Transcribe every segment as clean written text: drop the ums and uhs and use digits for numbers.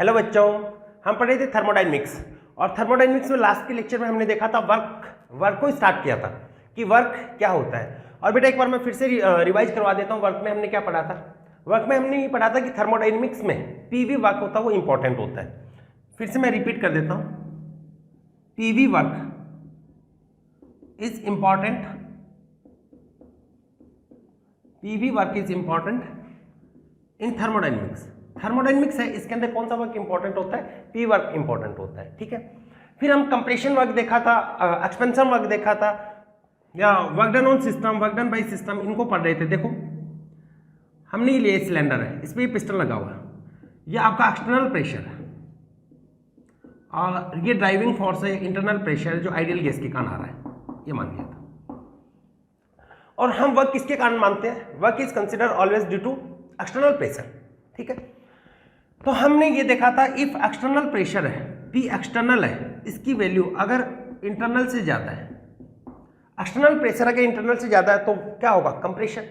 Hello बच्चों, हम पढ़े थे थर्मोडायनेमिक्स और थर्मोडायनेमिक्स में लास्ट के लेक्चर में हमने देखा था वर्क को स्टार्ट किया था कि वर्क क्या होता है। और बेटा एक बार मैं फिर से रिवाइज करवा देता हूँ। वर्क में हमने क्या पढ़ा था? वर्क में हमने ये पढ़ा था कि थर्मोडायनेमिक्स में पीवी वर्क होता है वो इंपॉर्टेंट होता है। फिर से मैं रिपीट कर देता हूँ, PV work is important, PV work is important in thermodynamics. Thermodynamics है, इसके अंदर कौन सा वर्क इंपॉर्टेंट होता है? पी वर्क इंपॉर्टेंट होता है। ठीक है, फिर हम कंप्रेशन वर्क देखा था, एक्सपेंशन वर्क देखा था, या work done on system, work done by system, इनको पढ़ रहे थे। देखो हमने ये लिए सिलेंडर है, इस पर ये पिस्टन लगा हुआ है, ये आपका एक्सटर्नल प्रेशर है और ये ड्राइविंग फोर्स है, इंटरनल प्रेशर है जो आइडियल गैस के कारण आ रहा है, ये मान लिया था। और हम वर्क किसके कारण मानते हैं? Work is consider always due to external pressure. ठीक है, तो हमने ये देखा था इफ एक्सटर्नल प्रेशर है, पी एक्सटर्नल है, इसकी वैल्यू अगर इंटरनल से ज्यादा है, एक्सटर्नल प्रेशर अगर इंटरनल से ज्यादा है तो क्या होगा? कंप्रेशन,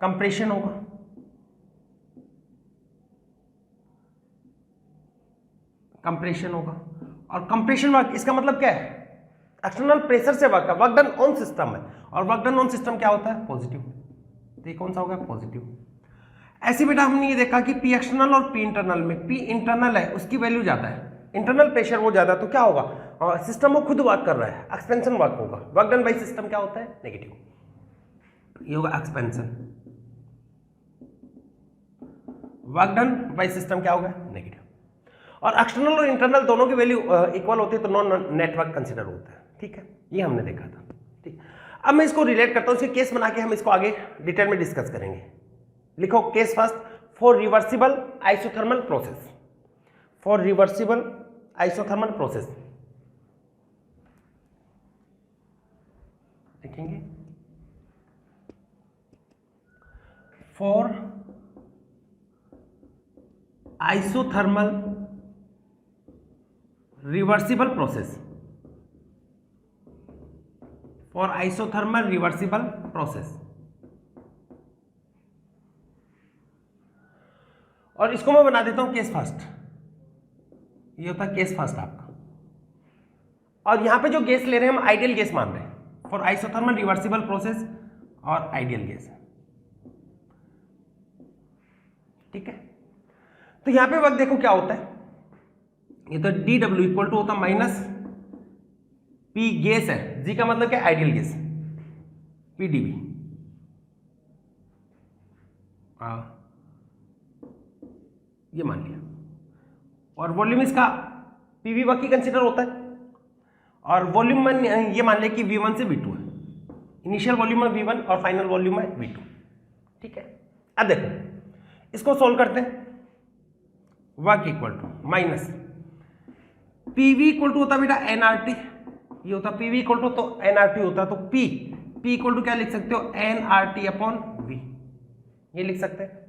कंप्रेशन होगा। कंप्रेशन होगा। और कंप्रेशन वर्क इसका मतलब क्या है? एक्सटर्नल प्रेशर से work, work done on system है, और वर्क डन ऑन सिस्टम क्या होता है? पॉजिटिव। तो ये कौन सा होगा? पॉजिटिव। ऐसे बेटा हमने ये देखा कि पी एक्सटर्नल और पी इंटरनल में पी इंटरनल है उसकी वैल्यू ज्यादा है, इंटरनल प्रेशर वो ज्यादा, तो क्या होगा? सिस्टम वो खुद वर्क कर रहा है, एक्सपेंशन वर्क होगा। वर्क डन बाय सिस्टम क्या होता है? नेगेटिव, ये होगा expansion. Work done by system क्या होगा? नेगेटिव। और एक्सटर्नल और इंटरनल दोनों की वैल्यू इक्वल होती है तो नॉन नेटवर्क कंसिडर होता है। ठीक है, ये हमने देखा था। ठीक, अब मैं इसको रिलेट करता हूं, इसके केस बना के हम इसको आगे डिटेल में डिस्कस करेंगे। लिखो case first, for reversible isothermal process, for reversible isothermal process लिखेंगे, for isothermal reversible process, for isothermal reversible process. और इसको मैं बना देता हूं केस फर्स्ट, ये होता है केस फर्स्ट आपका। और यहां पे जो गैस ले रहे हैं हम आइडियल गैस मान रहे हैं, फॉर आइसोथर्मल रिवर्सिबल प्रोसेस और आइडियल गैस। ठीक है, तो यहां पे वक्त देखो क्या होता है, ये तो डी डब्ल्यू इक्वल टू होता है माइनस पी गैस है, जी का मतलब क्या? Ideal gas, P D B. ये मान लिया। और वॉल्यूम इसका पीवी वर्क ही कंसिडर होता है, और वॉल्यूम में ये मान लिया कि V1 से V2 है, इनिशियल वॉल्यूम है V1 और फाइनल वॉल्यूम है V2। ठीक है, अब देखो इसको सोल्व करते हैं। Work equal to minus PV equal to होता है बेटा एनआरटी, ये होता पीवी इक्वल टू तो एनआरटी होता है, तो पी इक्वल टू क्या लिख सकते हो? एनआरटी अपॉन वी, ये लिख सकते हैं।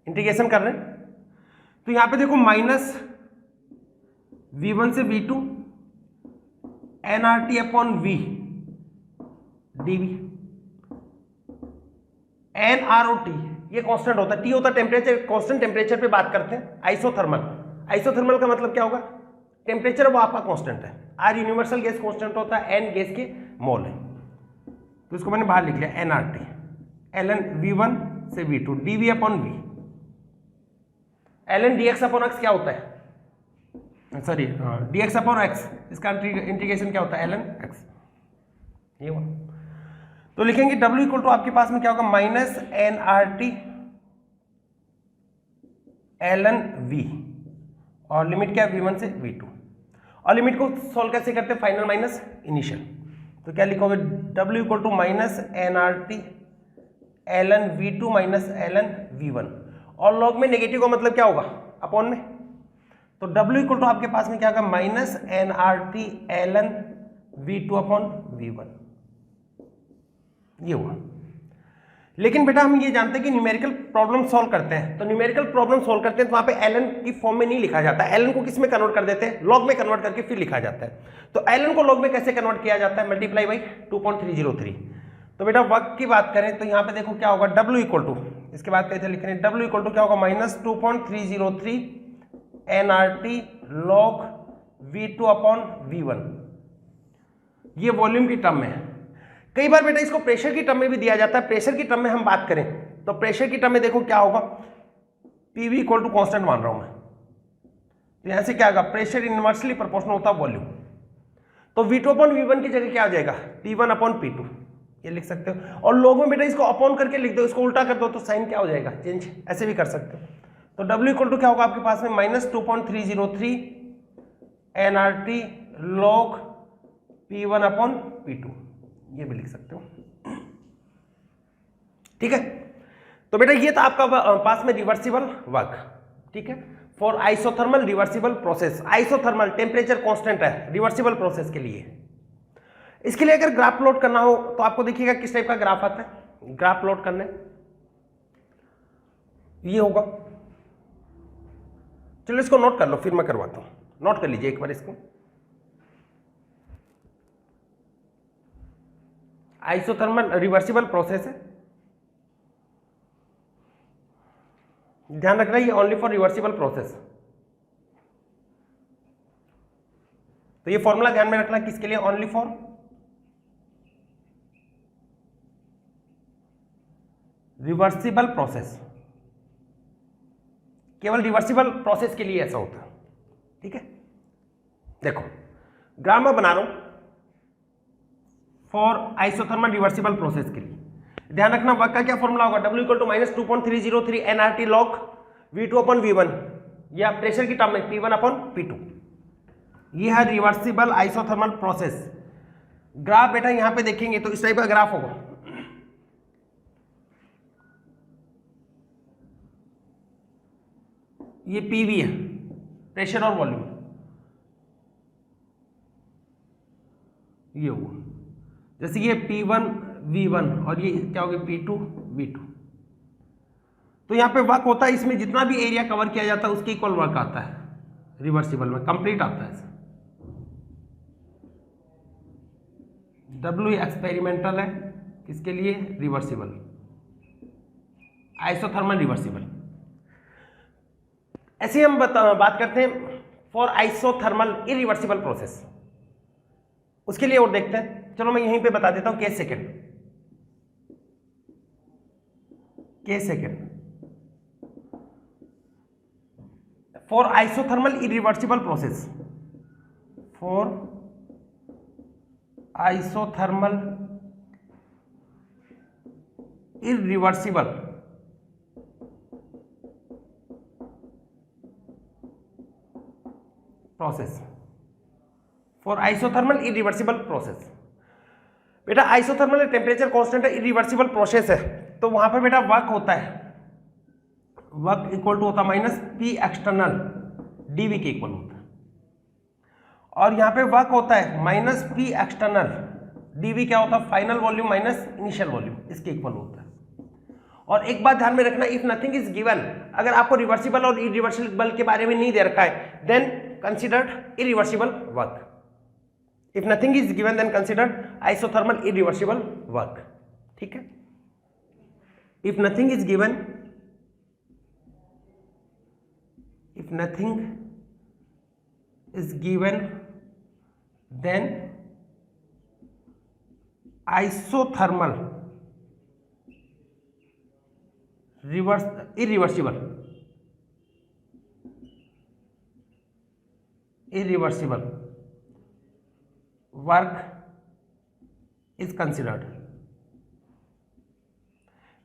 इंटीग्रेशन कर रहे हैं तो यहां पे देखो माइनस V1 से V2 NRT upon V DV. NRT ये कांस्टेंट होता है, टी होता है टेम्परेचर, कांस्टेंट टेम्परेचर पे बात करते हैं। आइसोथर्मल, आइसोथर्मल का मतलब क्या होगा? टेम्परेचर वो आपका कांस्टेंट है। आर यूनिवर्सल गैस कांस्टेंट होता है, एन गैस के मोल है, तो इसको मैंने बाहर लिख लिया एनआरटी एलएन V1 से V2 dV upon V. L N D X upon X क्या होता है? Sorry D X upon X, इसका इंटीग्रेशन क्या होता है? एल एन एक्स, ये हुआ। तो लिखेंगे W इक्वल टू आपके पास में क्या होगा? Minus N R T L N V, और लिमिट क्या है? V1 से V2। और लिमिट को सॉल्व कैसे करते हैं? Final minus initial. तो क्या लिखोगे? W equal to minus N R T L N V2 minus L N V1, और लॉग में नेगेटिव का मतलब क्या होगा? अपॉन में। तो W इक्वल टू आपके पास में क्या होगा? Minus N R T L N V2 upon V1, ये हुआ। लेकिन बेटा हम ये जानते हैं कि न्यूमेरिकल प्रॉब्लम सॉल्व करते हैं, तो न्यूमेरिकल प्रॉब्लम सॉल्व करते हैं तो वहां पे एल की फॉर्म में नहीं लिखा जाता। एल को किस में कन्वर्ट कर देते हैं? लॉग में कन्वर्ट करके फिर लिखा जाता है। तो एल को लॉग में कैसे कन्वर्ट किया जाता है? Multiply by 2.303। तो बेटा वर्क की बात करें तो यहाँ पे देखो क्या होगा? W इक्वल टू इसके बाद कैसे लिख रहे हैं, W इक्वल टू क्या होगा -2.303 nRT log V2 upon V1। ये वॉल्यूम की टर्म में है। कई बार बेटा इसको प्रेशर की टर्म में भी दिया जाता है। प्रेशर की टर्म में हम बात करें तो प्रेशर की टर्म में देखो क्या होगा, PV इक्वल टू कॉन्स्टेंट मान रहा हूं मैं, तो यहां से क्या होगा, प्रेशर इनवर्सली प्रोपोर्शनल होता है वॉल्यूम। तो V2 अपॉन V1 की जगह क्या आ जाएगा, P1 अपॉन P2, ये लिख सकते हो। और लोग में बेटा इसको अपॉन करके लिख दो, इसको उल्टा कर दो तो साइन क्या हो जाएगा, चेंज, ऐसे भी कर सकते हो। तो W इक्वल टू क्या होगा आपके पास में -2.303 nRT log P1 upon P2, ये भी लिख सकते हो। ठीक है, तो बेटा ये था आपका पास में रिवर्सिबल वर्क। ठीक है, for isothermal reversible process. Isothermal temperature constant है रिवर्सिबल प्रोसेस के लिए। इसके लिए अगर ग्राफ प्लॉट करना हो तो आपको देखिएगा किस टाइप का ग्राफ आता है। ग्राफ प्लॉट करने ये होगा, चलो इसको नोट कर लो फिर मैं करवाता हूं। नोट कर लीजिए एक बार इसको। आइसोथर्मल रिवर्सिबल प्रोसेस है, ध्यान रखना ये ओनली फॉर रिवर्सिबल प्रोसेस। तो ये फॉर्मूला ध्यान में रखना किसके लिए, ओनली फॉर रिवर्सिबल प्रोसेस। केवल रिवर्सिबल प्रोसेस के लिए ऐसा होता है। ठीक है, देखो ग्राफ में बना रहा हूं फॉर आइसोथर्मल रिवर्सिबल प्रोसेस के लिए। ध्यान रखना वर्क का क्या फॉर्मूला होगा, W equal to -2.303 nRT log V2 upon V1, या प्रेशर की टर्म में P1 अपॉन P2। ये है रिवर्सिबल आइसोथर्मल प्रोसेस। ग्राफ बेटा यहां पे देखेंगे तो इस टाइप का ग्राफ होगा। ये PV है, प्रेशर और वॉल्यूम, ये होगा जैसे ये P1 V1 और ये क्या होगा P2 V2। तो यहां पे वर्क होता है, इसमें जितना भी एरिया कवर किया जाता है उसके इक्वल वर्क आता है, रिवर्सिबल में कंप्लीट आता है। W एक्सपेरिमेंटल है, किसके लिए, रिवर्सिबल, आइसोथर्मल रिवर्सिबल। ऐसे हम बात करते हैं फॉर आइसोथर्मल इरिवर्सिबल प्रोसेस। उसके लिए और देखते हैं, चलो मैं यहीं पे बता देता हूं, case second for isothermal irreversible process. For isothermal irreversible process, for isothermal irreversible process. बेटा आइसोथर्मल टेम्परेचर कांस्टेंट है, इरिवर्सिबल प्रोसेस है, तो वहां पर बेटा वर्क होता है, वर्क इक्वल टू होता है -P एक्सटर्नल dV के इक्वल होता है। और यहां पे वर्क होता है -P एक्सटर्नल dV क्या होता है, final volume minus initial volume, इसके इक्वल होता है। और एक बात ध्यान में रखना, इफ नथिंग इज गिवन, अगर आपको रिवर्सिबल और इरिवर्सिबल के बारे में नहीं दे रखा है then considered irreversible work. If nothing is given then considered isothermal irreversible work. ठीक है, if nothing is given, if nothing is given then isothermal irreversible work is considered।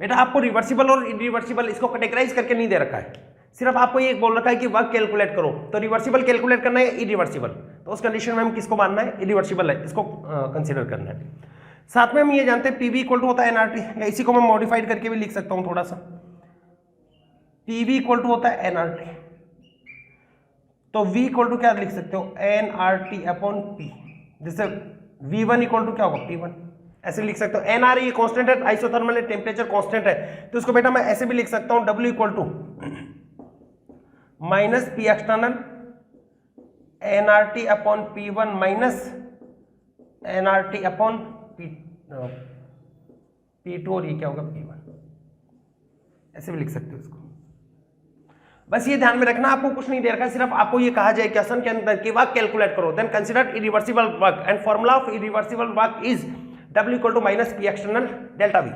बेटा आपको रिवर्सिबल और इरिवर्सिबल इसको कैटेगराइज करके नहीं दे रखा है, सिर्फ आपको ये बोल रखा है कि वर्क कैलकुलेट करो, तो रिवर्सिबल कैलकुलेट करना है, इरिवर्सिबल, तो उस कंडीशन में हम किसको मानना है, इरिवर्सिबल है, इसको कंसीडर करना है। साथ में हम ये जानते हैं PV इक्वल टू होता है nRT, या इसी को मैं मॉडिफाइड करके भी लिख सकता हूं थोड़ा सा, PV इक्वल टू होता है nRT, तो V इक्वल टू क्या लिख सकते हो, nRT अपॉन P, जैसे V1 इक्वल टू क्या होगा P1, ऐसे लिख सकते हो। nR ये कांस्टेंट है, आइसोथर्मल टेम्परेचर कांस्टेंट है, तो इसको बेटा मैं ऐसे भी लिख सकता हूं, W equal to -P external nRT अपॉन P1 minus nRT upon P2, और ये क्या होगा P1, ऐसे भी लिख सकते हो इसको। बस ये ध्यान में रखना, आपको कुछ नहीं दे रखा, सिर्फ आपको ये कहा जाए क्वेश्चन के अंदर कि वर्क कैलकुलेट करो, then consider irreversible work and formula of irreversible work is W equal to minus P external delta V.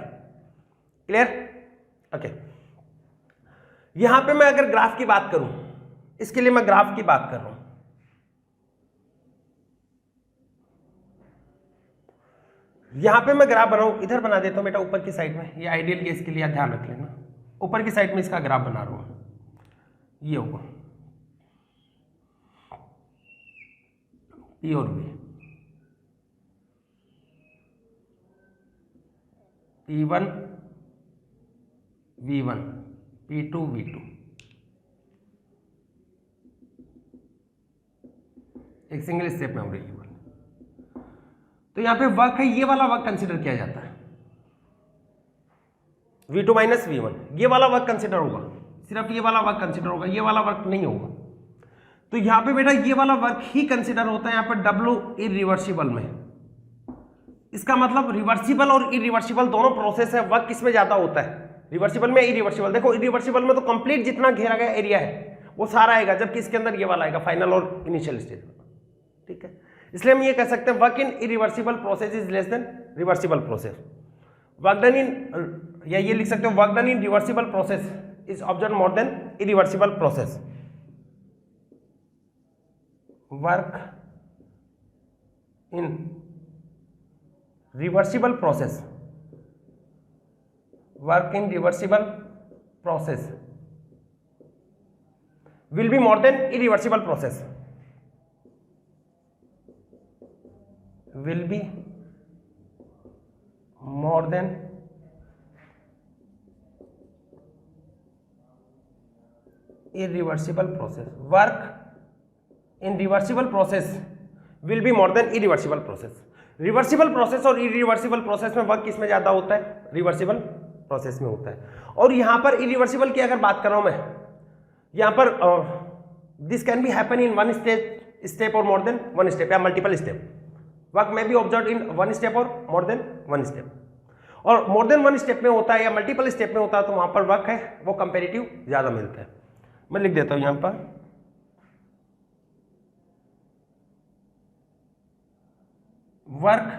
Clear? Okay. यहां पे मैं अगर ग्राफ की बात करूं, इसके लिए मैं ग्राफ की बात कर रहा हूं। यहां पे मैं ग्राफ बनाऊं, इधर बना देता हूं बेटा ऊपर की साइड में, ये आइडियल केस के लिए ध्यान रख लेना। ऊपर की साइड में इसका ग्राफ बना रहा हूं, ये होगा P और V, P1 V1 P2 V2, एक सिंगल स्टेप में हो रही है। तो यहां पे वर्क है, ये वाला वर्क कंसीडर किया जाता है, V2 माइनस V1, ये वाला वर्क कंसीडर होगा, सिर्फ ये वाला वर्क कंसीडर होगा, ये वाला वर्क नहीं होगा। तो यहां पे बेटा ये वाला वर्क ही कंसीडर होता है यहां पे W इरिवर्सिबल में। इसका मतलब रिवर्सिबल और इरिवर्सिबल दोनों प्रोसेस है, वर्क किसमें ज्यादा होता है, रिवर्सिबल में इरिवर्सिबल। देखो इरिवर्सिबल में तो कंप्लीट जितना घेरा गया एरिया है वो सारा आएगा, जबकि इसके अंदर ये वाला आएगा फाइनल और इनिशियल स्टेज। ठीक है, इसलिए हम ये कह सकते हैं work in irreversible process is less than reversible process. Work done इन, या ये लिख सकते हो work done in reversible process is observe more than irreversible process. Work in reversible process, work in reversible process will be more than irreversible process, will be more than irreversible process, work in reversible process will be more than irreversible process। Reversible process और irreversible process में work किसमें ज्यादा होता है, reversible process में होता है। और यहां पर इरिवर्सिबल की अगर बात कर रहा हूं मैं, यहां पर this can be happen in one step और मोर देन वन स्टेप, या मल्टीपल स्टेप। वर्क में B observe in one step और मोर देन वन स्टेप, और मोर देन वन स्टेप में होता है या मल्टीपल स्टेप में होता है तो वहां पर वर्क है वो कंपेरेटिव ज्यादा मिलता है। मैं लिख देता हूं यहां पर work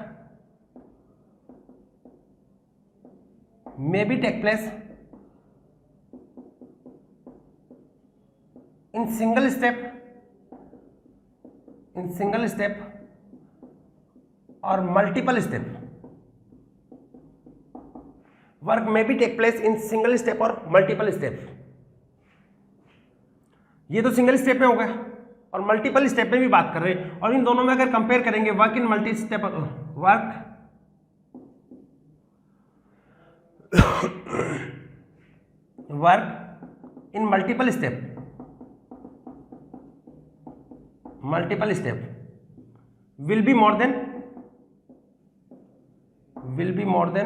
may be take place in single step or multiple step। work may be take place in single step or multiple step। ये तो सिंगल स्टेप में हो गया, और मल्टीपल स्टेप में भी बात कर रहे हैं, और इन दोनों में अगर कंपेयर करेंगे work in multi step, work in multiple step will be more than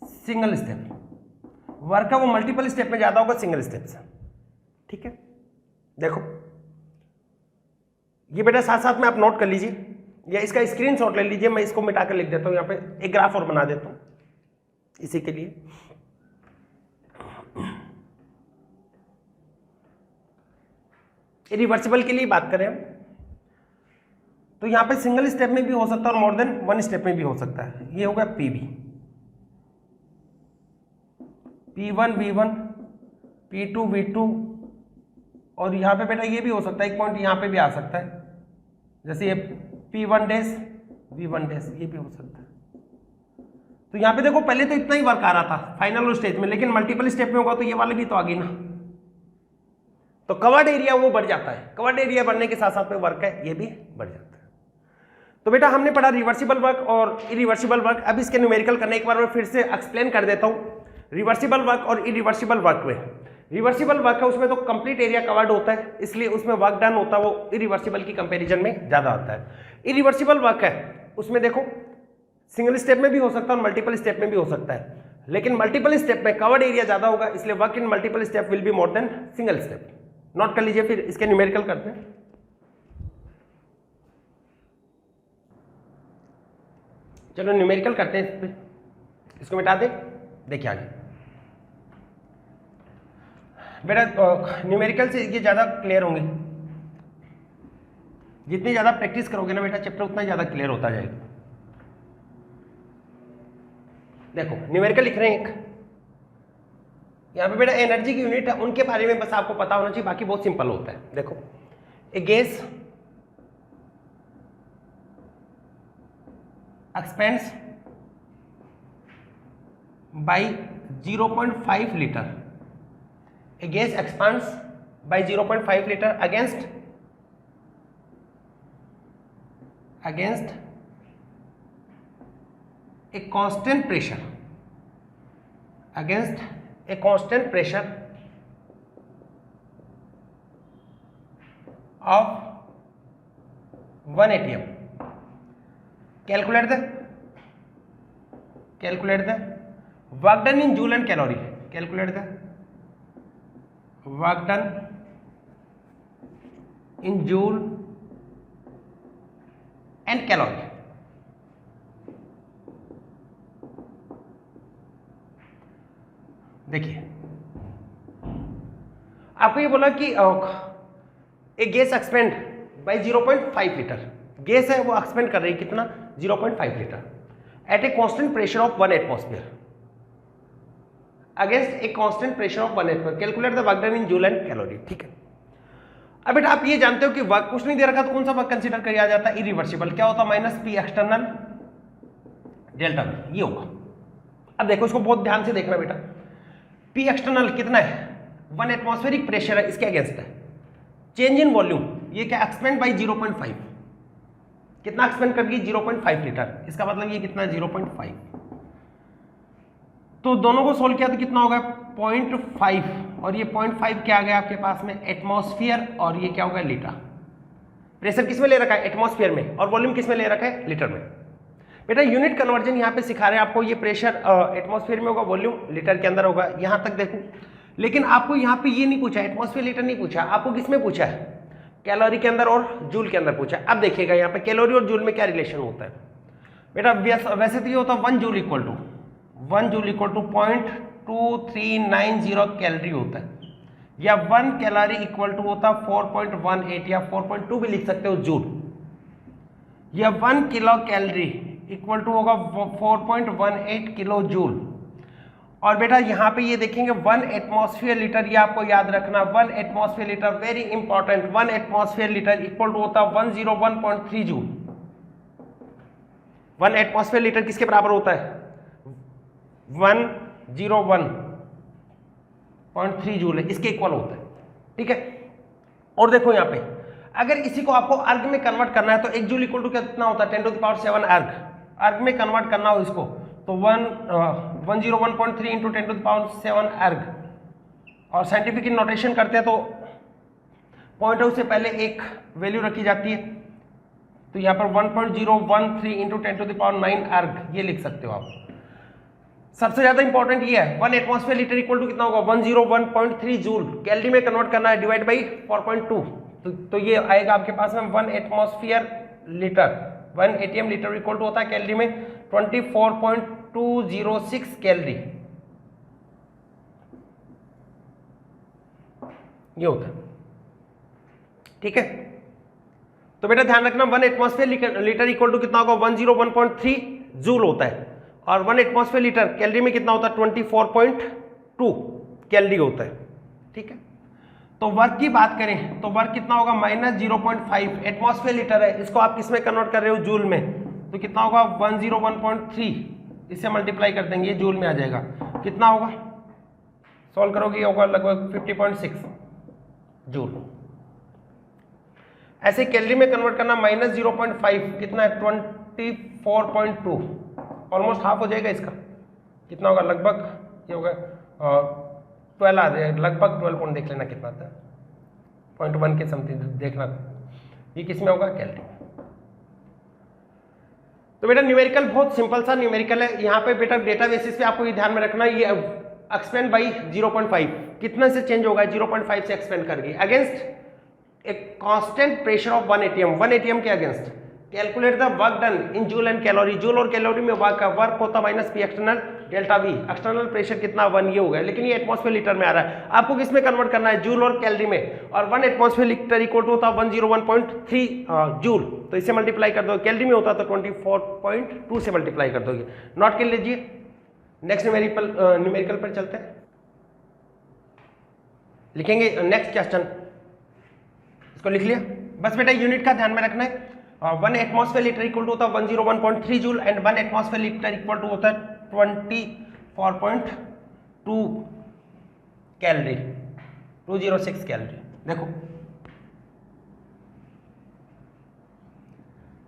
single step. Work का वो मल्टीपल स्टेप में ज्यादा होगा सिंगल स्टेप से। ठीक है, देखो ये बेटा साथ साथ में आप नोट कर लीजिए, या इसका स्क्रीनशॉट ले लीजिए। मैं इसको मिटाकर लिख देता हूं, यहां पे एक ग्राफ और बना देता हूं इसी के लिए। रिवर्सिबल के लिए बात करें तो यहां पे सिंगल स्टेप में भी हो सकता है और मोर देन वन स्टेप में भी हो सकता है। ये होगा PV, P1 V1 P2 V2, और यहां पे बेटा ये भी हो सकता है, एक पॉइंट यहां पे भी आ सकता है, जैसे ये P1 डैश V1 डैश, ये भी हो सकता है। तो यहां पे देखो पहले तो इतना ही वर्क आ रहा था फाइनल स्टेज में, लेकिन मल्टीपल स्टेप में होगा तो ये वाले भी तो आ गई ना, तो कवर्ड एरिया वो बढ़ जाता है। कवर्ड एरिया बढ़ने के साथ साथ में वर्क है ये भी बढ़ जाता है। तो बेटा हमने पढ़ा रिवर्सिबल वर्क और इरिवर्सिबल वर्क। अब इसके न्यूमेरिकल करने एक बार मैं फिर से एक्सप्लेन कर देता हूं। रिवर्सिबल वर्क और इरिवर्सिबल वर्क में, रिवर्सिबल वर्क है उसमें तो कंप्लीट एरिया कवर्ड होता है, इसलिए उसमें वर्क डन होता है वो इरिवर्सिबल की कंपैरिजन में ज्यादा आता है। इरिवर्सिबल वर्क है उसमें देखो सिंगल स्टेप में भी हो सकता है और मल्टीपल स्टेप में भी हो सकता है, लेकिन मल्टीपल स्टेप में कवर्ड एरिया ज्यादा होगा, इसलिए work in multiple step will be more than single step. Note कर लीजिए, फिर इसके न्यूमेरिकल करते हैं। चलो न्यूमेरिकल करते हैं, इसको मिटा दे। देखिए आगे बेटा न्यूमेरिकल से ये ज़्यादा क्लियर होंगे, जितनी ज़्यादा प्रैक्टिस करोगे ना बेटा चैप्टर उतना ज़्यादा क्लियर होता जाएगा। देखो न्यूमेरिकल लिख रहे हैं एक, यहाँ पे बेटा एनर्जी की यूनिट है, उनके बारे में बस आपको पता होना चाहिए, बाकी बहुत सिंपल होता है। देखो a gas expands by 0.5 litre, a gas expands by 0.5 liter against a constant pressure, of 1 atm. Calculate the work done in joule and calorie. Calculate the work done in joule and calorie. देखिए आपको ये बोला कि एक gas expand by 0.5 litre, gas है वो expand कर रही है कितना 0.5 litre at a constant pressure of 1 atmosphere against a constant pressure of 1 atmosphere. Calculate the work done in joule and calorie. ठीक है, अब बेटा आप ये जानते हो कि वर्क कुछ नहीं दे रखा तो कौन सा वर्क कंसीडर किया जाता है, इरिवर्सिबल। क्या होता है minus P external delta we, ये होगा। अब देखो इसको बहुत ध्यान से देखना बेटा, पी एक्सटर्नल कितना है 1 एटमॉस्फेरिक प्रेशर है, इसके अगेंस्ट है। चेंज इन वॉल्यूम ये क्या एक्सपेंड बाई 0.5, कितना एक्सपेंड कर गई 0.5 लीटर, इसका मतलब ये कितना 0.5, तो दोनों को सोल्व किया तो कितना होगा 0.5 और ये 0.5 क्या आ गया आपके पास में एटमॉस्फेयर और ये क्या होगा लीटर। प्रेशर किस में ले रखा है एटमॉस्फेयर में और वॉल्यूम किस में ले रखा है लीटर में। बेटा यूनिट कन्वर्जन यहाँ पे सिखा रहे हैं आपको, ये प्रेशर एटमॉस्फेयर में होगा, वॉल्यूम लीटर के अंदर होगा, यहाँ तक देखो। लेकिन आपको यहाँ पे ये नहीं पूछा एटमॉस्फेयर लीटर नहीं पूछा, आपको किस में पूछा है कैलोरी के अंदर और जूल के अंदर पूछा। अब देखिएगा यहाँ पे कैलोरी और जूल में क्या रिलेशन होता है बेटा, वैसे तो ये होता है 1 जूल इक्वल टू 0.2390 कैलोरी होता है, या 1 कैलोरी इक्वल टू होता है 4.18 या 4.2 भी लिख सकते हो जूल, या 1 किलो कैलोरी इक्वल टू होगा 4.18 किलो जूल। और बेटा यहाँ पे ये देखेंगे 1 एटमॉस्फेयर लीटर, ये आपको याद रखना 1 atmosphere litre very important, 1 atmosphere litre equal to होता है 101.3 जूल। 1 एटमॉस्फेयर लीटर किसके बराबर होता है 101.3 जूल है, इसके इक्वल होता है। ठीक है, और देखो यहाँ पे अगर इसी को आपको अर्ग में कन्वर्ट करना है तो 1 जूल इक्वल टू कितना होता है 10⁻7 अर्ग में कन्वर्ट करना हो इसको तो 101.3 इंटू 10⁻7 अर्ग, और साइंटिफिक नोटेशन करते हैं तो पॉइंट से पहले एक वैल्यू रखी जाती है, तो यहाँ पर 1.013 इंटू 10⁹ अर्ग ये लिख सकते हो आप। सबसे ज्यादा इंपॉर्टेंट ये है 1 एटमॉस्फेयर लीटर इक्वल टू कितना होगा 101.3 जूल, कैलोरी में कन्वर्ट करना है डिवाइड बाई 4.2, तो ये आएगा आपके पास में 1 atmosphere litre 1 ATM litre equal to होता है कैलोरी में 24.206 कैलोरी, ये होता है। ठीक है, तो बेटा ध्यान रखना 1 एटमॉस्फेयर लीटर इक्वल टू कितना होगा 101.3 जूल होता है, और 1 एटमॉस्फेयर लीटर कैलोरी में कितना होता है 24.2 कैलोरी होता है। ठीक है, तो वर्क की बात करें तो वर्क कितना होगा -0.5 एटमॉस्फेयर लीटर है, इसको आप किस में कन्वर्ट कर रहे हो जूल में, तो कितना होगा 101.3, इससे मल्टीप्लाई कर देंगे ये जूल में आ जाएगा, कितना होगा सॉल्व करोगे ये होगा लगभग 50.6 जूल। ऐसे कैलोरी में कन्वर्ट करना -0.5 कितना है 24.2, ऑलमोस्ट हाफ हो जाएगा इसका, कितना होगा लगभग ये होगा 12 आ जाएगा, लगभग 12 पॉइंट देख लेना कितना था 0.1 के समथिंग देखना, ये किस में होगा कैलोरी। तो बेटा न्यूमेरिकल बहुत सिंपल सा न्यूमेरिकल है, यहाँ पे बेटा डेटा बेसिस पे आपको ये ध्यान में रखना, ये एक्सपेंड बाई 0.5 कितना से चेंज होगा 0.5 से एक्सपेंड करके अगेंस्ट एक कांस्टेंट प्रेशर ऑफ 1 एटीएम के against. Calculate the work done in joule and calorie, joule और कैलोरी में वर्क का वर्क होता minus P external delta we, external pressure कितना 1 ये हो गया, लेकिन ये एटमॉस्फेयर लीटर में आ रहा है। आपको किस में कन्वर्ट करना है, जूल और कैलोरी में, और 1 एटमॉस्फेयर लीटर इक्वल टू होता है 101.3 जूल, तो इससे मल्टीप्लाई कर दो, कैलोरी में होता तो 24.2 से मल्टीप्लाई कर दोगे। नोट कर लीजिए। नेक्स्ट न्यूमेरिकल पर चलते हैं, लिखेंगे नेक्स्ट क्वेश्चन, इसको लिख लिया बस बेटा। यूनिट का ध्यान में रखना है, 1 एटमॉस्फेयर लीटर इक्वल टू होता है 101.3 joule and 1 atmosphere litre equal to होता है 24.2 कैलोरी, 206 कैलोरी। देखो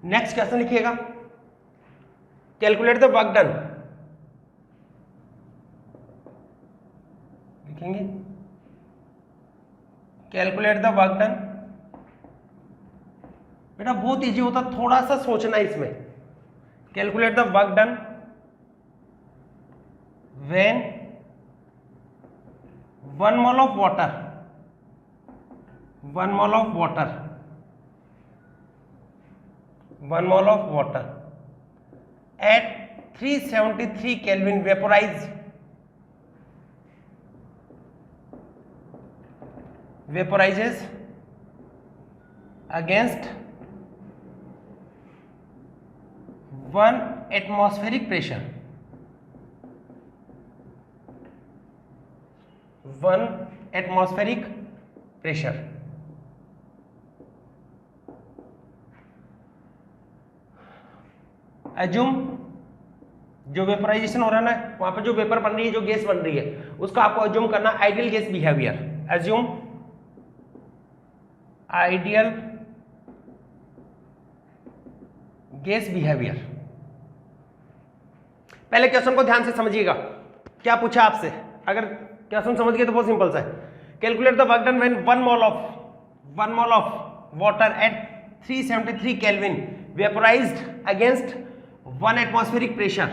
नेक्स्ट क्वेश्चन लिखिएगा, कैलकुलेट द वर्क डन, लिखेंगे कैलकुलेट द वर्क डन। बेटा बहुत इजी होता, थोड़ा सा सोचना इसमें। Calculate the work done when 1 mole of water, 1 mole of water, 1 mole of water at 373 kelvin vaporizes against 1 atmospheric pressure, 1 atmospheric pressure। Assume जो vaporization हो रहा है ना, वहां पे जो वेपर बन रही है, जो गैस बन रही है, उसका आपको एज्यूम करना ideal gas behaviour. Assume ideal gas behaviour. पहले क्वेश्चन को ध्यान से समझिएगा, क्या पूछा आपसे, अगर क्वेश्चन समझ गए तो बहुत सिंपल सा है। Calculate the work done when 1 mole of water at 373 kelvin vaporised against 1 atmospheric pressure.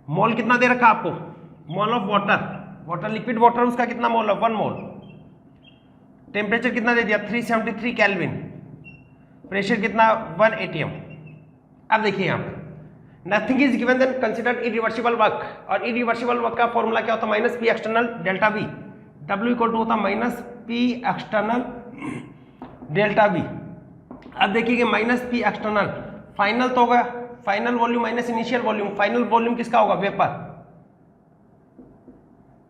Mole कितना दे रखा आपको, mole of water liquid water, उसका कितना मोल है, 1 मोल। टेम्परेचर कितना दे दिया, 373 केल्विन। प्रेशर कितना, 1 atm। अब देखिए यहाँ पे nothing is given then consider irreversible work, और इरिवर्सिबल वर्क का फॉर्मूला क्या होता है, minus P external delta V, W equal to होता है minus P external delta V. अब देखिए माइनस पी एक्सटर्नल, फाइनल तो होगा final volume minus initial volume, final volume किसका होगा,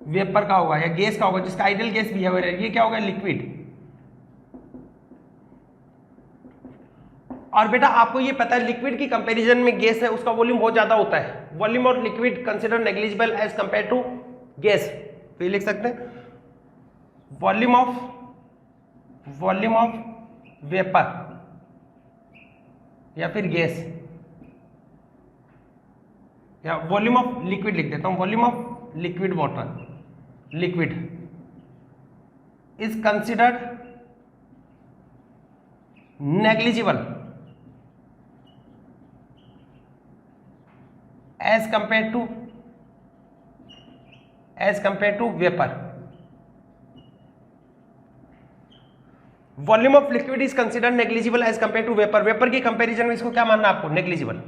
वेपर का होगा या गैस का होगा, जिसका आइडियल गैस बिहेवियर है, ये क्या होगा, लिक्विड। और बेटा आपको ये पता है लिक्विड की कंपैरिजन में गैस है उसका वॉल्यूम बहुत ज्यादा होता है। Volume of liquid consider negligible as compare to gas, तो ये लिख सकते हैं वॉल्यूम ऑफ वेपर या फिर गैस, या वॉल्यूम ऑफ लिक्विड लिख देता हूं, volume of liquid water, liquid is considered negligible as compare to vapour. Volume of liquid is considered negligible as compare to vapour, vapour की कंपैरिजन में इसको क्या मानना आपको, नेग्लिजिबल।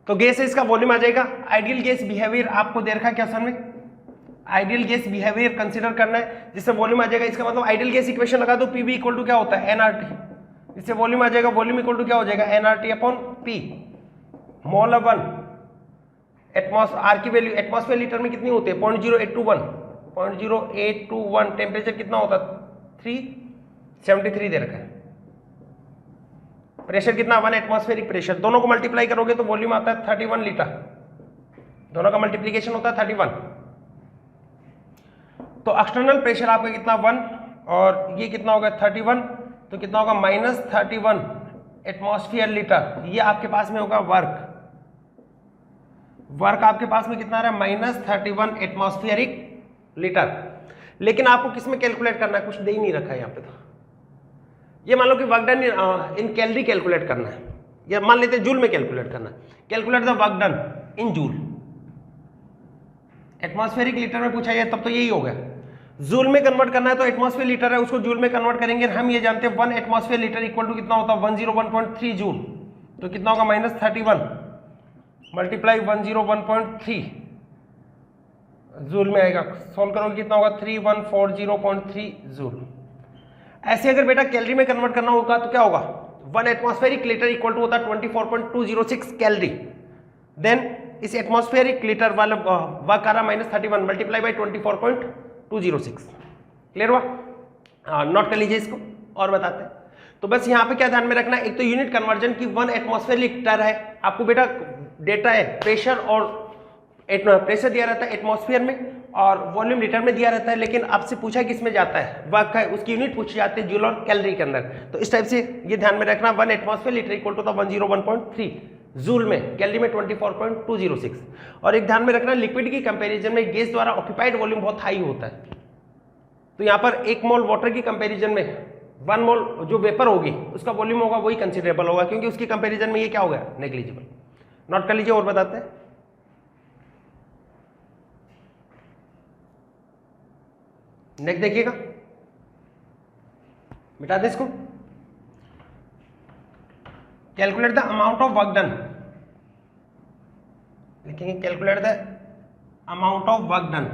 तो गैस है, इसका वॉल्यूम आ जाएगा। आइडियल गैस बिहेवियर आपको दे रखा क्वेश्चन में, आइडियल गैस बिहेवियर कंसीडर करना है जिससे वॉल्यूम आ जाएगा। इसका मतलब आइडियल गैस इक्वेशन लगा दो, पीवी इक्वल टू क्या होता है, एनआरटी, इससे वॉल्यूम आ जाएगा, वॉल्यूम इक्वल टू क्या हो जाएगा, nRT upon P. Mole of 1 R की वैल्यू एटमॉस्फेयर लीटर में कितनी होती है, 0.0821। टेम्परेचर कितना होता है, 373 दे रखा है। प्रेशर कितना, 1 एटमॉस्फेरिक प्रेशर। दोनों को मल्टीप्लाई करोगे तो वॉल्यूम आता है 31 लीटर, दोनों का मल्टीप्लीकेशन होता है 31। तो एक्सटर्नल प्रेशर आपका कितना 1 और ये कितना होगा 31, तो कितना होगा -31 एटमॉस्फेयर लीटर। ये आपके पास में होगा वर्क आपके पास में कितना आ रहा है, -31 एटमॉस्फेरिक लीटर। लेकिन आपको किस में कैलकुलेट करना है, कुछ दे ही नहीं रखा है यहाँ पे। तो ये मान लो कि वर्क डन इन कैलोरी कैलकुलेट करना है, या मान लेते हैं जूल में कैलकुलेट करना है। Calculate the work done in joule, atmospheric litre में पूछा जाए तब तो यही होगा। जूल में कन्वर्ट करना है तो एटमॉस्फेयर लीटर है, उसको जूल में कन्वर्ट करेंगे। हम ये जानते हैं 1 एटमॉस्फेयर लीटर इक्वल टू कितना होता है, 101.3 जूल। तो कितना होगा -31 मल्टीप्लाई 101.3 जूल में आएगा। सॉल्व करोगे कितना होगा 3140.3 जूल। ऐसे अगर बेटा कैलोरी में कन्वर्ट करना होगा तो क्या होगा 1 एटमॉस्फेरिक लीटर इक्वल टू होता है 24.206 कैलोरी। देन इस एटमॉस्फेरिक लीटर वाला वर्क आ रहा -31 मल्टीप्लाई बाई 24.206। क्लियर हुआ? नोट कर लीजिए इसको और बताते हैं। तो बस यहाँ पे क्या ध्यान में रखना है, एक तो यूनिट कन्वर्जन की 1 एटमॉस्फेरिक लीटर है, आपको बेटा डेटा है प्रेशर और प्रेशर दिया रहता है एटमॉस्फेयर में और वॉल्यूम लीटर में दिया रहता है, लेकिन आपसे पूछा किस में जाता है वर्क है उसकी यूनिट पूछी जाती है जूल और कैलोरी के अंदर। तो इस टाइप से ये ध्यान में रखना 1 atmosphere litre equal to 101.3 joule में, कैलोरी में 24.206। और एक ध्यान में रखना लिक्विड की कंपैरिजन में गैस द्वारा ऑक्यूपाइड वॉल्यूम बहुत हाई होता है। तो यहाँ पर 1 मोल वाटर की कंपैरिजन में 1 मोल जो वेपर होगी उसका वॉल्यूम होगा वही कंसिडरेबल होगा, क्योंकि उसकी कंपैरिजन में ये क्या हो गया नेग्लिजिबल। नोट कर लीजिए और बताते हैं। नेक्स्ट देखिएगा, मिटा दे इसको। Calculate the amount of work done, लिखेंगे calculate the amount of work done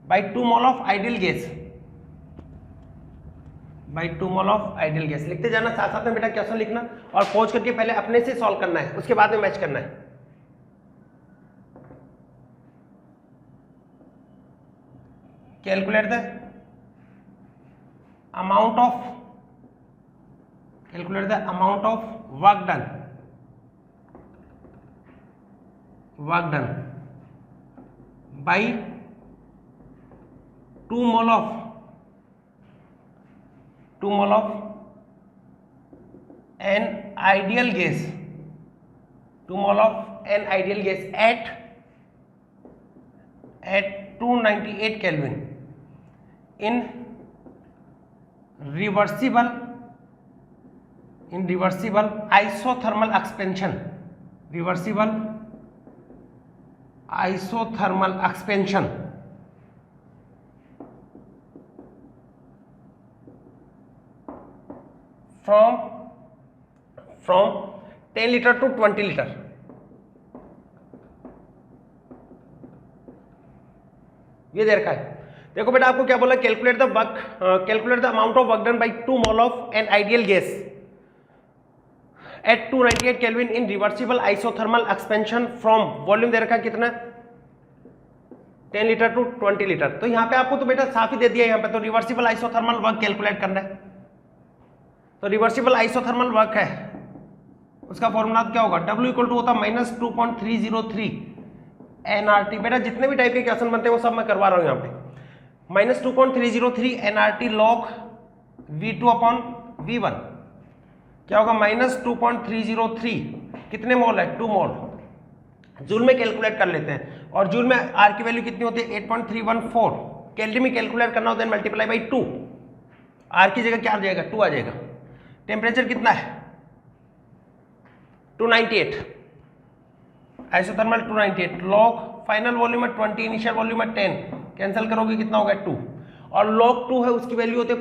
by 2 mole of ideal gas, by 2 mole of ideal gas. लिखते जाना साथ साथ में बेटा क्वेश्चन लिखना और पहुंच करके पहले अपने से सॉल्व करना है, उसके बाद में मैच करना है। Calculate the amount of work done by 2 mole of an ideal gas, 2 mole of an ideal gas at 298 Kelvin in reversible isothermal expansion, from 10 liter to 20 liter। ये दे रखा है। देखो बेटा आपको क्या बोला, calculate the amount of work done by 2 mole of an ideal gas at 298 kelvin in reversible isothermal expansion from, volume दे रखा है कितना 10 लीटर टू 20 लीटर। तो यहाँ पे आपको तो बेटा साफ ही दे दिया, यहाँ पे तो रिवर्सिबल आइसोथर्मल वर्क कैलकुलेट करना है। तो रिवर्सिबल आइसोथर्मल वर्क है, उसका फॉर्मूला क्या होगा, W इक्वल टू होता -2.303 NRT। बेटा जितने भी टाइप के क्वेश्चन बनते हैं वो सब मैं करवा रहा हूँ यहाँ पे। -2.303 NRT log V2 upon V1 क्या होगा -2.303, कितने मोल है 2 मोल। जूल में कैलकुलेट कर लेते हैं, और जूल में आर की वैल्यू कितनी होती है 8.314। कैलोरी में कैलकुलेट करना होता है मल्टीप्लाई बाई 2, आर की जगह क्या आ जाएगा 2 आ जाएगा। टेम्परेचर कितना है 298, आइसोथर्मल 298 लॉग फाइनल वॉल्यूम है 20, इनिशियल वॉल्यूम है 10, कैंसिल करोगे कितना होगा 2, और लॉग 2 है उसकी वैल्यू होते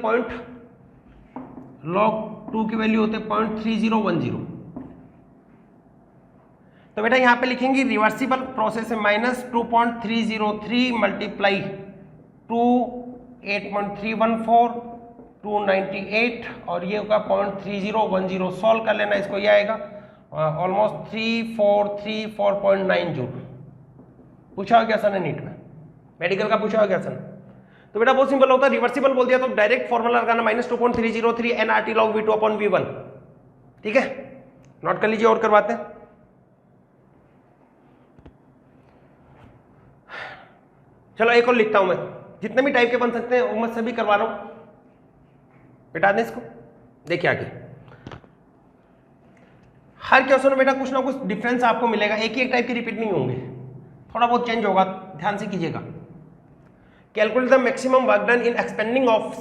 लॉग 2 की वैल्यू होते 0.3010। तो बेटा यहां पे लिखेंगे रिवर्सिबल प्रोसेस है -2.303 मल्टीप्लाई 2 8.314 298 और ये होगा 0.3010। सॉल्व कर लेना इसको, ये आएगा ऑलमोस्ट 3434.9 जूल। पूछा हो क्वेश्चन है नीट में, मेडिकल का पूछा हो क्वेश्चन। तो बेटा बहुत सिंपल होता है, रिवर्सिबल बोल दिया तो डायरेक्ट फॉर्मूला लगाना -2.303 NRT log V2 upon V1। ठीक है, नोट कर लीजिए और करवाते हैं। चलो एक और लिखता हूं मैं, जितने भी टाइप के बन सकते हैं वो मैं सभी करवा रहा हूं, बेटा दें इसको। देखिए आगे हर क्वेश्चन में बेटा कुछ ना कुछ डिफरेंस आपको मिलेगा, एक ही एक टाइप की रिपीट नहीं होंगे, थोड़ा बहुत चेंज होगा, ध्यान से कीजिएगा। Calculate the maximum work done in expanding of,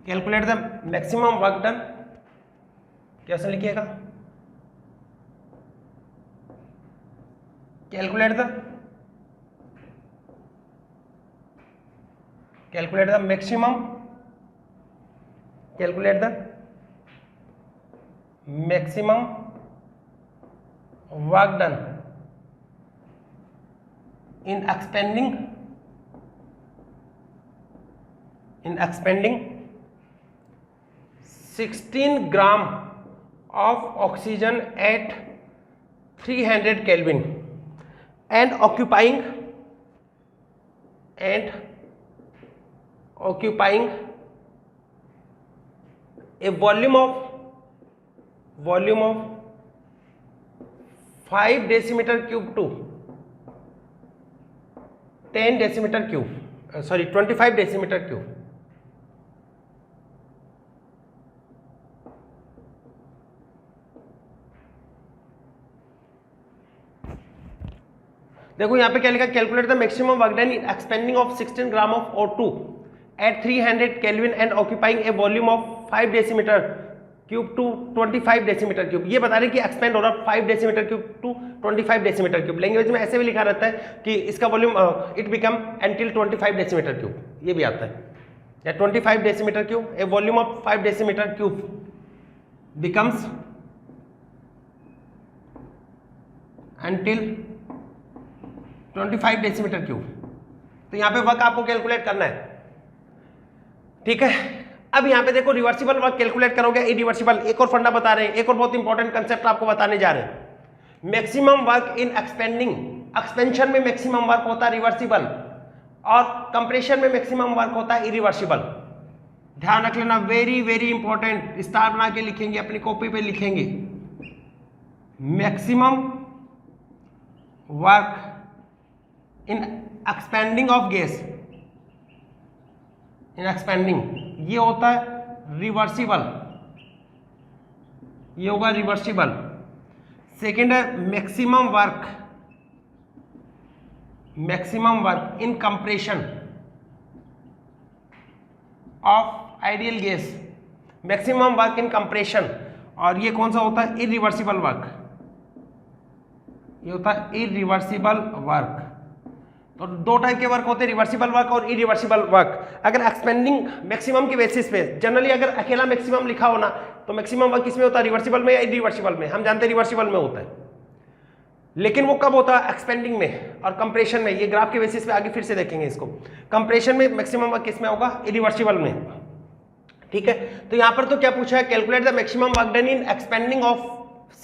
calculate the maximum work done, कैसे लिखिएगा, calculate the maximum work done in expanding 16 gram of oxygen at 300 Kelvin and occupying a volume of 5 decimeter cube to 10 decimeter cube, 25 decimeter cube. देखो यहाँ पे क्या लिखा, calculate the maximum work done in expanding of 16 gram of O2 at 300 kelvin and occupying a volume of 5 decimetre cube to 25 decimetre cube. ये बता रहे कि expand हो रहा है 5 decimetre cube to 25 decimetre cube. Language में ऐसे भी लिखा रहता है कि इसका volume it become until 25 decimetre cube, ये भी आता है, या 25 decimetre cube A volume of 5 decimetre cube becomes until 25 decimetre cube. तो यहाँ पे वर्क आपको कैलकुलेट करना है, ठीक है। अब यहाँ पे देखो रिवर्सिबल वर्क कैलकुलेट करोगे, इरिवर्सिबल। एक और फंडा बता रहे हैं, एक और बहुत इंपॉर्टेंट कंसेप्ट आपको बताने जा रहे हैं। Maximum work in expanding, expansion में मैक्सिमम वर्क होता है रिवर्सिबल, और कंप्रेशन में मैक्सिमम वर्क होता है इरिवर्सिबल। ध्यान रख लेना, वेरी वेरी इंपॉर्टेंट, स्टार बना के लिखेंगे, अपनी कॉपी पे लिखेंगे। Maximum work in expanding of gas, in expanding, ये होता है रिवर्सिबल, ये होगा रिवर्सिबल। सेकेंड है maximum work in compression of ideal gas, maximum work in compression. और ये कौन सा होता है, इरिवर्सिबल वर्क, ये होता है इरिवर्सिबल वर्क। तो दो टाइप के वर्क होते हैं, रिवर्सिबल वर्क और इरिवर्सिबल वर्क। अगर एक्सपेंडिंग मैक्सिमम के बेसिस पे, जनरली अगर अकेला मैक्सिमम लिखा हो ना, तो मैक्सिमम वर्क किसमें होता है, रिवर्सिबल में या इरिवर्सिबल में। हम जानते हैं रिवर्सिबल में होता है, लेकिन वो कब होता है, एक्सपेंडिंग में और कंप्रेशन में। ये ग्राफ के बेसिस पे आगे फिर से देखेंगे इसको। कंप्रेशन में मैक्सिमम वर्क किसमें होगा, इरिवर्सिबल में, ठीक है। तो यहाँ पर तो क्या पूछा है, calculate the maximum work done in expanding of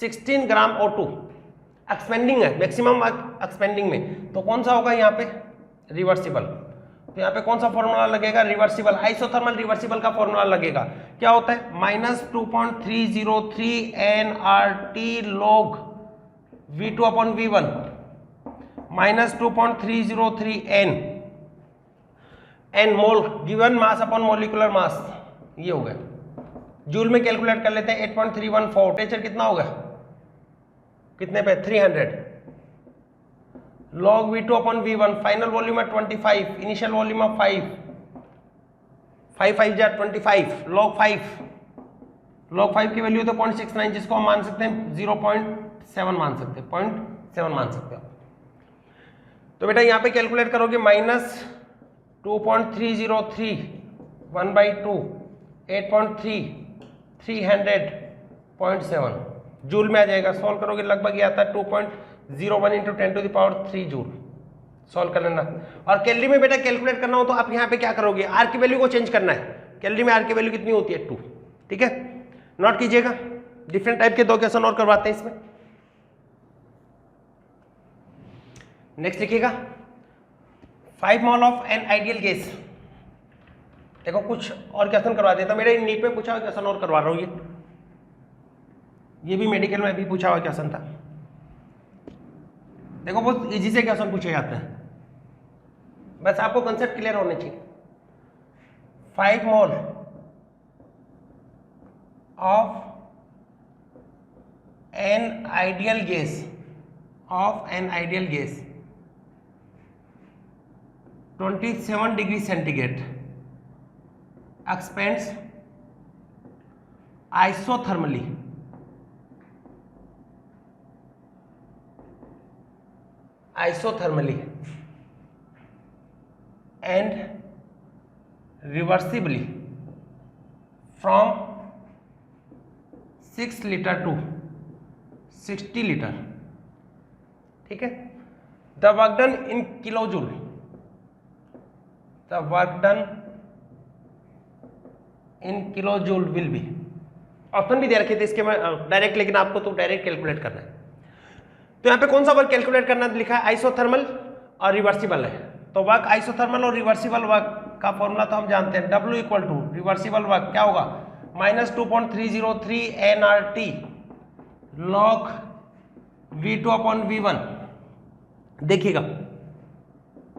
16 gram O2। Expanding है, मैक्सिमम वर्क एक्सपेंडिंग में, तो कौन सा होगा यहाँ पे, रिवर्सिबल। तो यहाँ पे कौन सा फॉर्मूला लगेगा, रिवर्सिबल, आइसोथर्मल रिवर्सिबल का फॉर्मूला लगेगा। क्या होता है, -2.303 nRT log V2 upon V1, -2.303 n mole given mass upon molecular mass, ये हो गया। जूल में कैलकुलेट कर लेते हैं, 8.314। टेम्परेचर कितना होगा, कितने पे, 300 log V2 upon V1, final volume है 25, इनिशियल वॉल्यूम है 5, 5 जा 25, log 5 की वैल्यू तो 0.69, जिसको हम मान सकते हैं 0.7 मान सकते हैं, 0.7 मान सकते हैं। तो बेटा यहाँ पे कैलकुलेट करोगे, -2.303 1/2 8.3 300.7 जूल में आ जाएगा। सॉल्व करोगे लगभग ये आता है 2.01 × 10⁻³ जूल। सॉल्व कर लेना। और कैलोरी में बेटा कैलकुलेट करना हो तो आप यहाँ पे क्या करोगे, आर की वैल्यू को चेंज करना है। कैलोरी में आर की वैल्यू कितनी होती है, 2, ठीक है। नोट कीजिएगा, डिफरेंट टाइप के 2 क्वेश्चन और करवाते हैं इसमें। नेक्स्ट लिखिएगा, 5 मोल ऑफ एन आइडियल गैस। देखो कुछ और क्वेश्चन करवा देता, मेरे नीट में पूछा हुआ क्वेश्चन और करवा रहा हूँ। ये भी मेडिकल में भी पूछा हुआ क्वेश्चन था। देखो बहुत इजी से क्वेश्चन पूछे जाते हैं, बस आपको कंसेप्ट क्लियर होने चाहिए। 5 मोल of an ideal gas 27 degree centigrade expends isothermally and reversibly from 6 liter to 60 liter ठीक है। The work done in kilo joule, the work done in kilo joule will be, option भी दे रखे थे इसके में direct, लेकिन आपको तो डायरेक्ट कैलकुलेट करना है। तो यहाँ पे कौन सा वर्क कैलकुलेट करना लिखा है, आइसोथर्मल और रिवर्सिबल है। तो वर्क आइसोथर्मल और रिवर्सिबल वर्क का फॉर्मूला तो हम जानते हैं, W equal to reversible work क्या होगा, -2.303 nRT log V2 upon V1। देखिएगा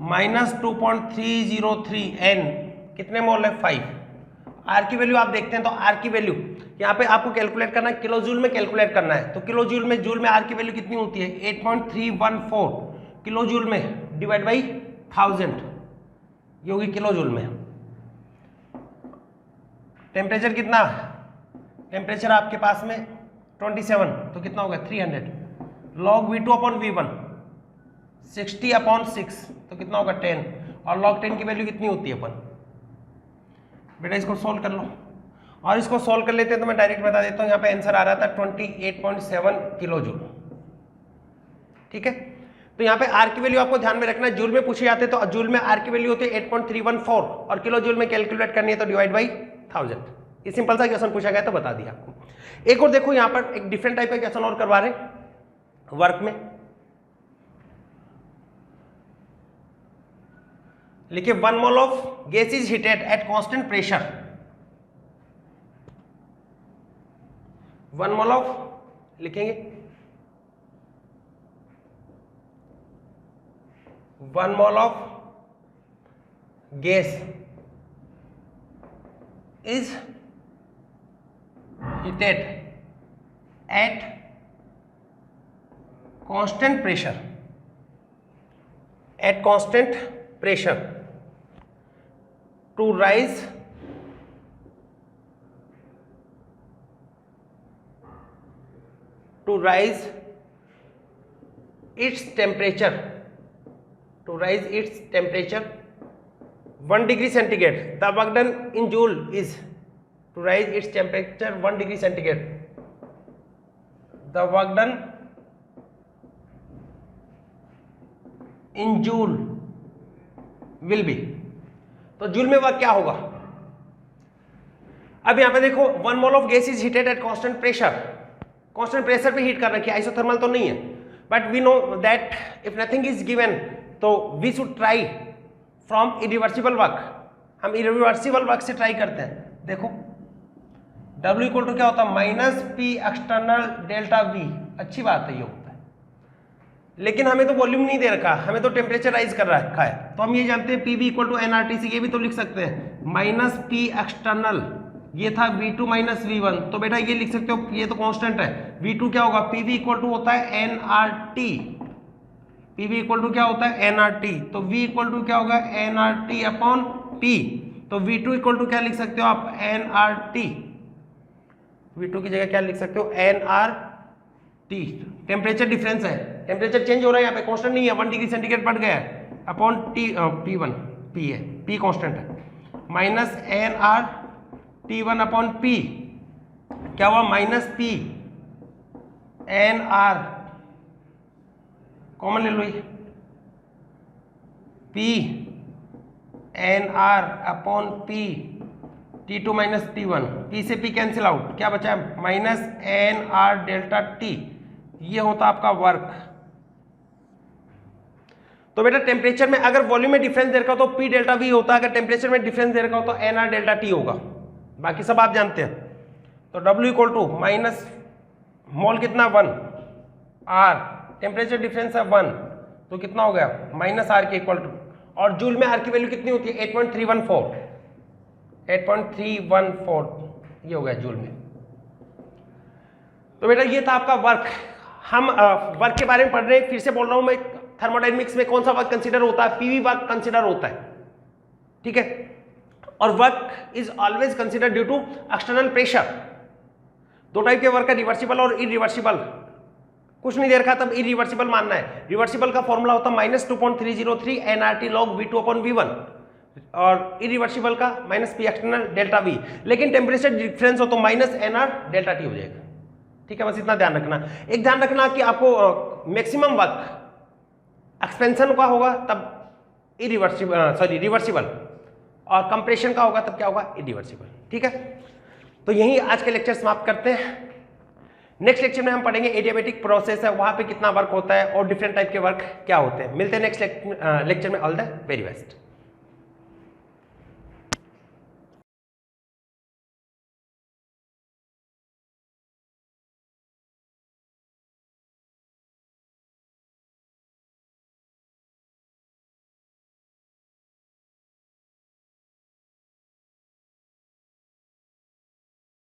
-2.303 n कितने मोल है, 5। आर की वैल्यू आप देखते हैं तो आर की वैल्यू यहाँ पे आपको कैलकुलेट करना है, किलो जूल में कैलकुलेट करना है। तो किलो जूल में आर की वैल्यू कितनी होती है, 8.314 किलो जूल में डिवाइड बाई 1000, ये होगी किलो जूल में। टेम्परेचर कितना, टेम्परेचर आपके पास में 27, तो कितना होगा 300 log V2 upon V1 60 upon 6, तो कितना होगा 10, और लॉग 10 की वैल्यू कितनी होती है अपन, बेटा इसको सोल्व कर लो। और इसको सोल्व कर लेते हैं तो मैं डायरेक्ट बता देता हूँ, यहाँ पे आंसर आ रहा था 28.7 किलो जूल। ठीक है, तो यहाँ पे आर की वैल्यू आपको ध्यान में रखना है, जूल में पूछे जाते तो जूल में आर की वैल्यू होती है 8.314 और किलो जूल में कैलकुलेट करनी है तो डिवाइड बाई 1000। ये सिंपल सा क्वेश्चन पूछा गया तो बता दिया आपको। एक और देखो यहाँ पर एक डिफरेंट टाइप का क्वेश्चन और करवा रहे वर्क में, लिखिए 1 mole of gas is heated at constant pressure, 1 mole of लिखेंगे 1 mole of gas is heated at constant pressure, at constant pressure to rise its temperature, to rise its temperature 1 degree centigrade. The work done in joule is to rise its temperature 1 degree centigrade. The work done in joule will be, तो joule में work क्या होगा। अब यहां पे देखो 1 mole of gas is heated at constant pressure, constant pressure पे heat कर रखी है, आइसोथर्मल तो नहीं है, but we know that if nothing is given तो we should try from irreversible work, हम इरिवर्सिबल वर्क से ट्राई करते हैं। देखो W इक्वल टू क्या होता है, -P एक्सटर्नल डेल्टा V, अच्छी बात है ये होता है, लेकिन हमें तो वॉल्यूम नहीं दे रखा, हमें तो टेम्परेचर राइज कर रखा है। तो हम ये जानते हैं PV इक्वल टू nRT, से ये भी तो लिख सकते हैं -P एक्सटर्नल, ये था V2 माइनस V1, तो बेटा ये लिख सकते हो, ये तो कांस्टेंट है, V2 क्या होगा, PV इक्वल टू होता है nRT, PV इक्वल टू क्या होता है nRT, तो V इक्वल टू क्या होगा nRT अपॉन P, तो V2 इक्वल टू क्या लिख सकते हो आप nRT, V2 की जगह क्या लिख सकते हो nRT, टेम्परेचर डिफरेंस है, टेम्परेचर चेंज हो रहा है यहाँ पे, कांस्टेंट नहीं है, 1 डिग्री सेंटीग्रेड बढ़ गया है अपॉन P1, P है, P कांस्टेंट है, माइनस nRT1 अपॉन P क्या हुआ -P nR, कॉमन ले लो ये, P nR upon P T2 minus T1, P से P कैंसिल आउट, क्या बचा है -nR डेल्टा T, ये होता आपका वर्क। तो बेटा टेम्परेचर में अगर वॉल्यूम में डिफरेंस दे रखा हो तो P डेल्टा V होता है, अगर टेम्परेचर में डिफरेंस दे रखा हो तो nR डेल्टा T होगा, बाकी सब आप जानते हैं। तो W इक्वल टू माइनस मोल कितना 1, R टेम्परेचर डिफरेंस है 1, तो कितना हो गया -R के इक्वल टू, और जूल में R की वैल्यू कितनी होती है 8.314, 8.314 ये हो गया जूल में। तो बेटा ये था आपका वर्क। हम वर्क के बारे में पढ़ रहे हैं, फिर से बोल रहा हूं मैं, थर्मोडायनेमिक्स में कौन सा वर्क कंसीडर होता है, पीवी वर्क कंसीडर होता है, ठीक है, और work is always consider due to external pressure. दो टाइप के वर्क है, रिवर्सिबल और इरिवर्सिबल, कुछ नहीं दे रखा तब इरिवर्सिबल मानना है। रिवर्सिबल का फॉर्मूला होता है -2.303 nRT log V2 upon V1, और इरिवर्सिबल का -P एक्सटर्नल डेल्टा V, लेकिन टेम्परेचर डिफरेंस हो तो -nR डेल्टा T हो जाएगा, ठीक है, बस इतना ध्यान रखना। एक ध्यान रखना कि आपको मैक्सिमम वर्क एक्सपेंशन का होगा तब रिवर्सिबल, और कंप्रेशन का होगा तब क्या होगा, इरिवर्सिबल। ठीक है, तो यही आज के लेक्चर समाप्त करते हैं। नेक्स्ट लेक्चर में हम पढ़ेंगे एडियाबेटिक प्रोसेस है, वहां पे कितना वर्क होता है और डिफरेंट टाइप के वर्क क्या होते हैं। मिलते हैं नेक्स्ट लेक्चर में। All the very best.